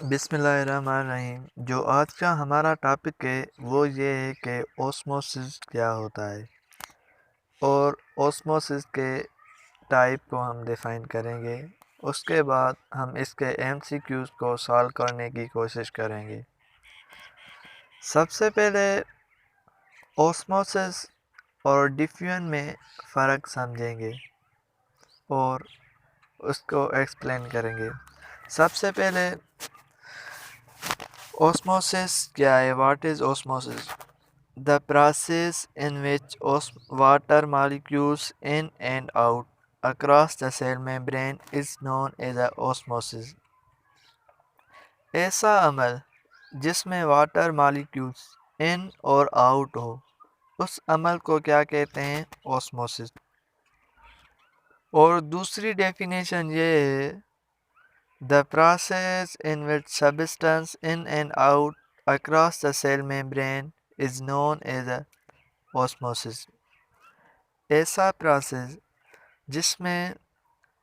बिस्मिल्लाहिर्रहमानिर्रहीम। जो आज का हमारा टॉपिक है वो ये है कि ऑस्मोसिस क्या होता है और ऑस्मोसिस के टाइप को हम डिफ़ाइन करेंगे। उसके बाद हम इसके एमसीक्यूज़ को सॉल्व करने की कोशिश करेंगे। सबसे पहले ऑस्मोसिस और डिफ्यूजन में फ़र्क समझेंगे और उसको एक्सप्लेन करेंगे। सबसे पहले ऑस्मोसिस क्या है? What is osmosis? The process in which water molecules in and out across the cell membrane is known as a osmosis. ऐसा अमल जिसमें वाटर मॉलिक्यूल्स इन और आउट हो, उस अमल को क्या कहते हैं? ऑस्मोसिस। और दूसरी डेफिनेशन ये है, the process in which substance in and out across the cell membrane is known as a osmosis. ऐसा प्रोसेस जिसमें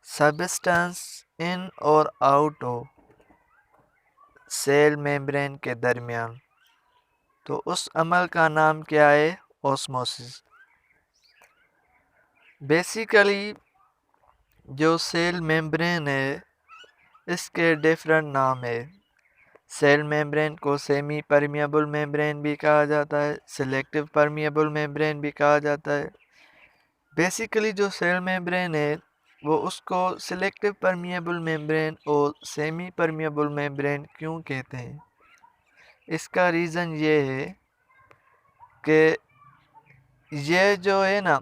सब्सटेंस इन और आउट हो सेल मेम्ब्रेन के दरमियान, तो उस अमल का नाम क्या है? ऑस्मोसिस। बेसिकली जो सेल मेम्ब्रेन है इसके डिफरेंट नाम है। सेल मेम्ब्रेन को सेमी परमिएबल मेम्ब्रेन भी कहा जाता है, सिलेक्टिव परमिएबल मेम्ब्रेन भी कहा जाता है। बेसिकली जो सेल मेम्ब्रेन है वो उसको सिलेक्टिव परमिएबल मेम्ब्रेन और सेमी परमिएबल मेम्ब्रेन क्यों कहते हैं? इसका रीज़न ये है कि ये जो है ना,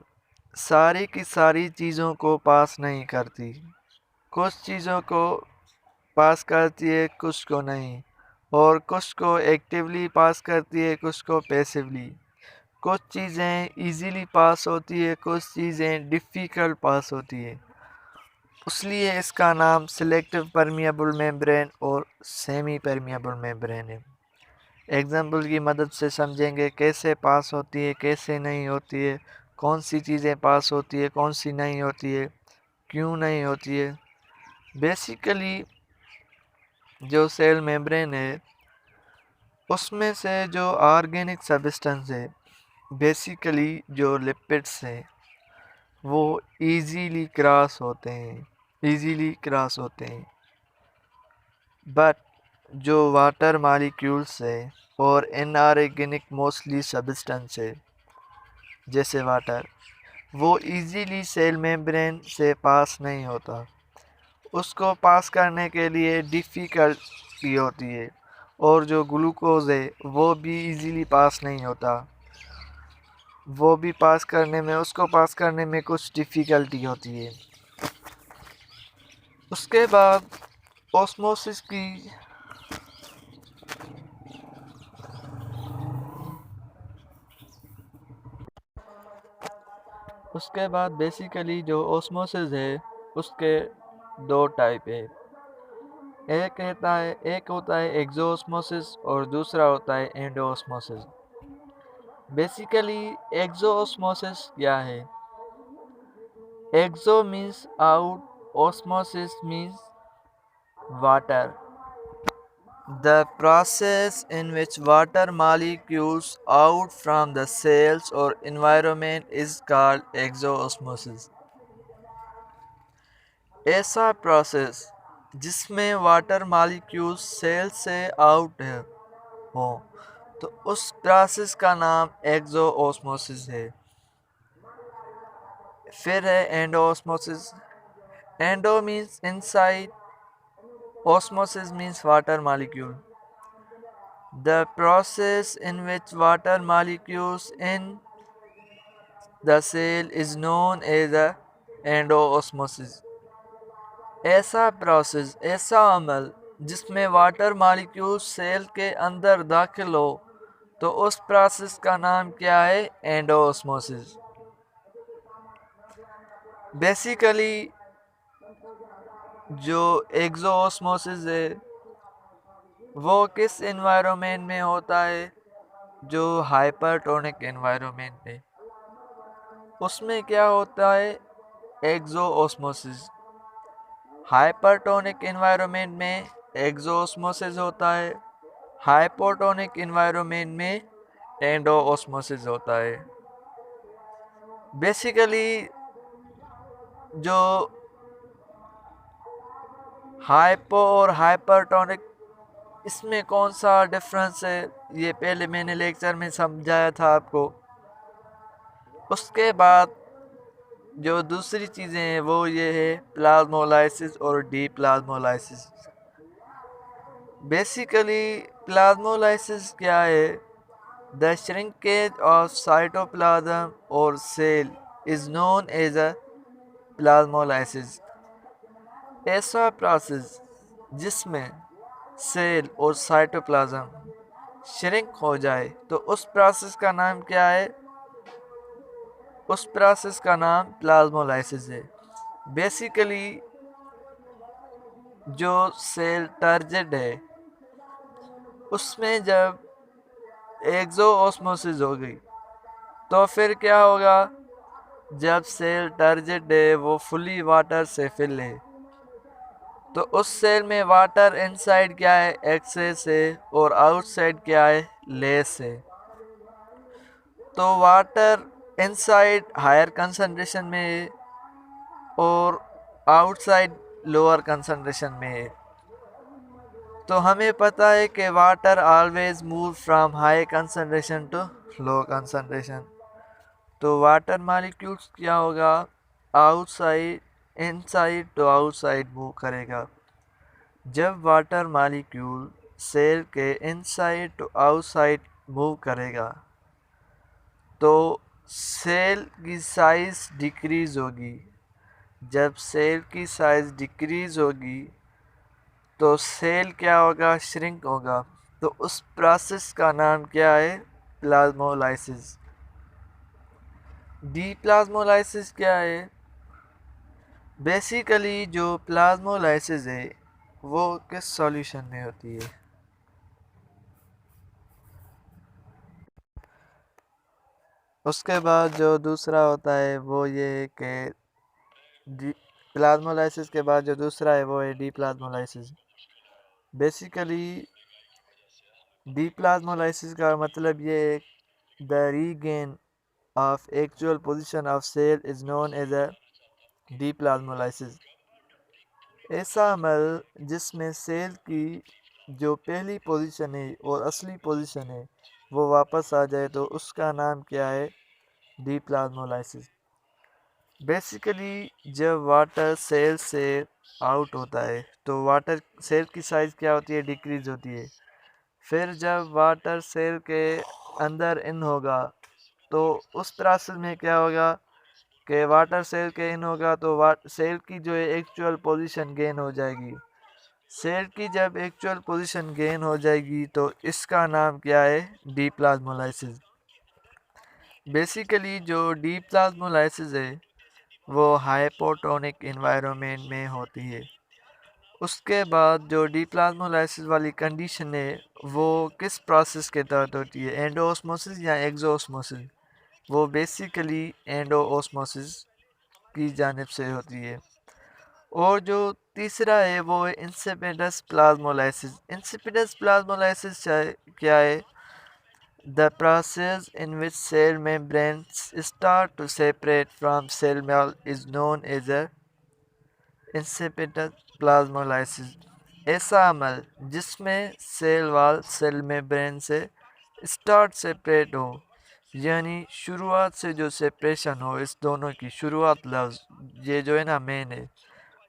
सारी की सारी चीज़ों को पास नहीं करती। कुछ चीज़ों को पास करती है, कुछ को नहीं, और कुछ को एक्टिवली पास करती है, कुछ को पैसिवली। कुछ चीज़ें इजीली पास होती है, कुछ चीज़ें डिफ़िकल्ट पास होती है। इसलिए इसका नाम सिलेक्टिव परमिएबल मेम्ब्रेन और सेमी परमिएबल मेम्ब्रेन है। एग्जाम्पल की मदद से समझेंगे कैसे पास होती है, कैसे नहीं होती है, कौन सी चीज़ें पास होती है, कौन सी नहीं होती है, क्यों नहीं होती है। बेसिकली जो सेल मेम्ब्रेन है उसमें से जो ऑर्गेनिक सब्सटेंस है, बेसिकली जो लिपिड्स हैं, वो इजीली क्रॉस होते हैं। बट जो वाटर मॉलिक्यूल्स है और इनऑर्गेनिक मोस्टली सब्सटेंस है जैसे वाटर, वो इजीली सेल मेम्ब्रेन से पास नहीं होता। उसको पास करने के लिए डिफ़िकल्टी होती है, और जो ग्लूकोज है वो भी इजीली पास नहीं होता। वो भी उसको पास करने में कुछ डिफ़िकल्टी होती है। उसके बाद ऑस्मोसिस की उसके बाद बेसिकली जो ऑस्मोसिस है उसके दो टाइप है। एक होता है एक्सोऑस्मोसिस और दूसरा होता है एंडोऑस्मोसिस। बेसिकली एक्सोऑस्मोसिस क्या है? Exo means out, osmosis means water. The process in which water molecules out from the cells or environment is called exoosmosis. ऐसा प्रोसेस जिसमें वाटर मॉलिक्यूल्स सेल से आउट हो, तो उस प्रोसेस का नाम एक्सोऑस्मोसिस है। फिर है endosmosis. Endo means inside, osmosis means water molecule. The process in which water molecules in the cell is known as the endoosmosis. ऐसा प्रोसेस, ऐसा अमल जिसमें वाटर मॉलिक्यूल्स सेल के अंदर दाखिल हो, तो उस प्रोसेस का नाम क्या है? एंडोऑस्मोसिस। बेसिकली जो एक्सोऑस्मोसिस है वो किस एनवायरनमेंट में होता है? जो हाइपरटोनिक एनवायरनमेंट में, उसमें क्या होता है? एक्सोऑस्मोसिस। हाइपरटोनिक एनवायरनमेंट में एक्सोऑस्मोसिस होता है, हाइपोटोनिक इन्वायरमेंट में एंडोऑस्मोसिस होता है। बेसिकली जो हाइपो और हाइपरटोनिक, इसमें कौन सा डिफरेंस है ये पहले मैंने लेक्चर में समझाया था आपको। उसके बाद जो दूसरी चीज़ें हैं वो ये है प्लाज्मोलाइसिस और डीप्लाज्मोलाइसिस। बेसिकली प्लाज्मोलाइसिस क्या है? द श्रिंकेज ऑफ साइटोप्लाज्म और cell is known as a plasmolysis. ऐसा प्रोसेस जिसमें सेल और साइटोप्लाज्म श्रिंक हो जाए तो उस प्रोसेस का नाम क्या है? उस प्रोसेस का नाम प्लाज्मोलाइसिस है। बेसिकली जो सेल टर्जिड है उसमें जब एक्सोऑस्मोसिस हो गई तो फिर क्या होगा? जब सेल टर्जिड है वो फुली वाटर से फिल है तो उस सेल में वाटर इनसाइड क्या है? एक्सेस है, और आउटसाइड क्या है? लेस है। तो वाटर इनसाइड हायर कंसंट्रेशन में है और आउटसाइड लोअर कंसंट्रेशन में है। तो हमें पता है कि water always move from high concentration to low concentration. तो वाटर मॉलिक्यूल्स क्या होगा? Outside inside to outside move करेगा। जब वाटर मॉलिक्यूल सेल के इनसाइड टू आउटसाइड मूव करेगा तो सेल की साइज डिक्रीज होगी। जब सेल की साइज डिक्रीज होगी तो सेल क्या होगा? श्रिंक होगा। तो उस प्रोसेस का नाम क्या है? प्लाज्मोलाइसिस। डीप्लाज्मोलाइसिस क्या है? बेसिकली जो प्लाज्मोलाइसिस है वो किस सॉल्यूशन में होती है? उसके बाद जो दूसरा होता है वो ये है कि प्लाज्मोलाइसिस के बाद जो दूसरा है वो है डीप्लाज्मोलाइसिस। बेसिकली डीप्लाज्मोलाइसिस का मतलब ये है the regain of actual position of cell is known as a deplasmolysis. ऐसा अमल जिसमें सेल की जो पहली पोजीशन है और असली पोजीशन है वो वापस आ जाए तो उसका नाम क्या है? डीप्लाज्मोलाइसिस। बेसिकली जब वाटर सेल से आउट होता है तो वाटर सेल की साइज़ क्या होती है? डिक्रीज होती है। फिर जब वाटर सेल के अंदर इन होगा तो उस प्रोसेस में क्या होगा कि वाटर सेल के इन होगा तो सेल की जो है एक्चुअल पोजीशन गेन हो जाएगी। सेल की जब एक्चुअल पोजीशन गेन हो जाएगी तो इसका नाम क्या है? डीप्लाज्मोलाइसिस। बेसिकली जो डीप्लाज्मोलाइसिस है वो हाइपोटोनिक इन्वायरमेंट में होती है। उसके बाद जो डीप्लाज्मोलाइसिस वाली कंडीशन है वो किस प्रोसेस के तहत होती है? एंडोऑस्मोसिस या एक्सोऑस्मोसिस? वो बेसिकली एंडोऑस्मोसिस की जानिब से होती है। और जो तीसरा है वो है इंसिपिडस प्लाज्मोलाइसिस। इंसिपिडस प्लाज्मोलाइसिस क्या है? The process in which cell membranes start to separate from cell wall is known as a incipient plasmolysis। ऐसा अमल जिसमें सेल वाल सेल मेम्ब्रेन से स्टार्ट सेपरेट हो, यानी शुरुआत से जो सेपरेशन हो, इस दोनों की शुरुआत लफ्ज़ ये जो है ना मेन है,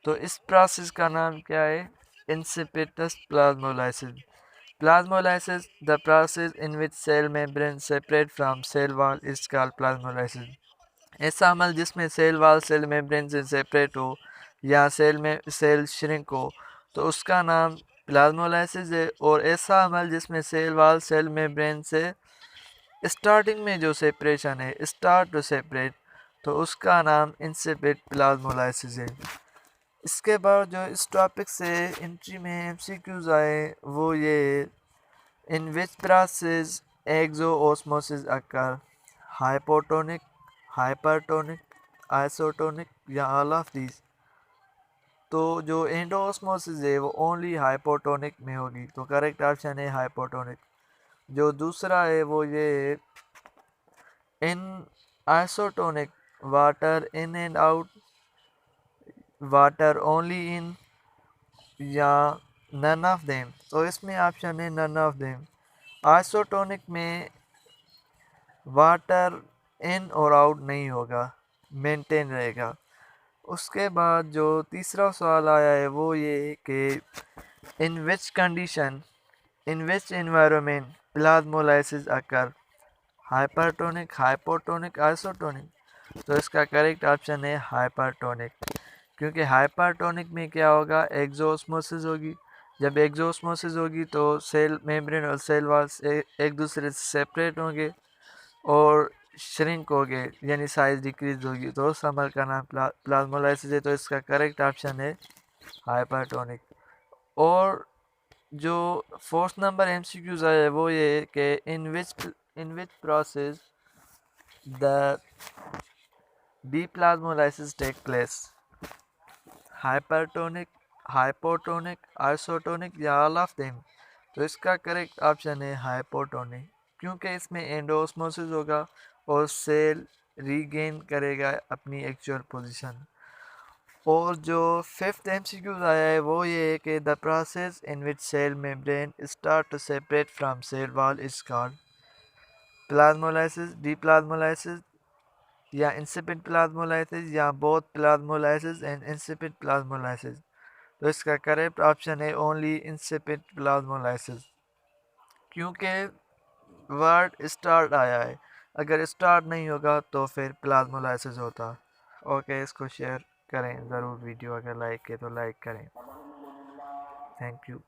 तो इस प्रोसेस का नाम क्या है? Insipidus plasmolysis. Plasmolysis, the process in which cell membrane separate from cell wall is called plasmolysis। ऐसा अमल जिसमें सेल वाल सेल मेम्ब्रेन से सेपरेट हो या सेल में सेल श्रिंक हो तो उसका नाम प्लाज्मोलाइसिस है। और ऐसा अमल जिसमें सेल वाल सेल मेम्ब्रेन से स्टार्टिंग में जो सेपरेशन है, स्टार्ट टू सेपरेट, तो उसका नाम इंसिपिड प्लाज्मोलाइसिस है। इसके बाद जो इस टॉपिक से एंट्री में एमसीक्यूज आए वो ये: in which process exoosmosis occur? Hypotonic, hypertonic, isotonic या all of these? तो जो एंडोऑस्मोसिस है वो ओनली हाइपोटोनिक में होगी, तो करेक्ट ऑप्शन है हाइपोटोनिक। जो दूसरा है वो ये in isotonic, water in and out, water only in, या नन ऑफ देम। तो इसमें ऑप्शन है नन ऑफ देम। आइसोटोनिक में वाटर इन और आउट नहीं होगा, मेंटेन रहेगा। उसके बाद जो तीसरा सवाल आया है वो ये है कि in which condition, in which environment plasmolysis occur, hypertonic, hypotonic, isotonic. तो इसका करेक्ट ऑप्शन है हाइपरटोनिक, क्योंकि हाइपरटोनिक में क्या होगा, एक्सोस्मोसिस होगी। जब एक्सोस्मोसिस होगी तो सेल मेम्ब्रेन और सेल वॉल्स एक दूसरे से सेपरेट होंगे और श्रिंक हो गए, यानी साइज डिक्रीज होगी, तो उस अमल का नाम प्लाज्मोलाइसिस है। तो इसका करेक्ट ऑप्शन है हाइपरटोनिक। और जो फोर्थ नंबर एमसीक्यूज आया है वो ये है कि in which process the deplasmolysis take place, hypertonic, hypotonic, isotonic, या ऑल ऑफ देम। तो इसका करेक्ट ऑप्शन है हाइपोटोनिक, क्योंकि इसमें एंडोस्मोसिस होगा और सेल रीगेन करेगा अपनी एक्चुअल पोजीशन। और जो फिफ्थ एमसीक्यूज आया है वो ये है कि the process in which cell membrane start to separate from cell wall is called plasmolysis, deplasmolysis, या इंसिपिड प्लाज्मोलाइसिस, या both plasmolysis and incipient plasmolysis. तो इसका करेक्ट ऑप्शन है ओनली इंसिपिड प्लाज्मोलाइसिस, क्योंकि वर्ड स्टार्ट आया है। अगर स्टार्ट नहीं होगा तो फिर प्लाज्मोलाइसिस होता। ओके, इसको शेयर करें ज़रूर वीडियो, अगर लाइक किए तो लाइक करें। Thank you.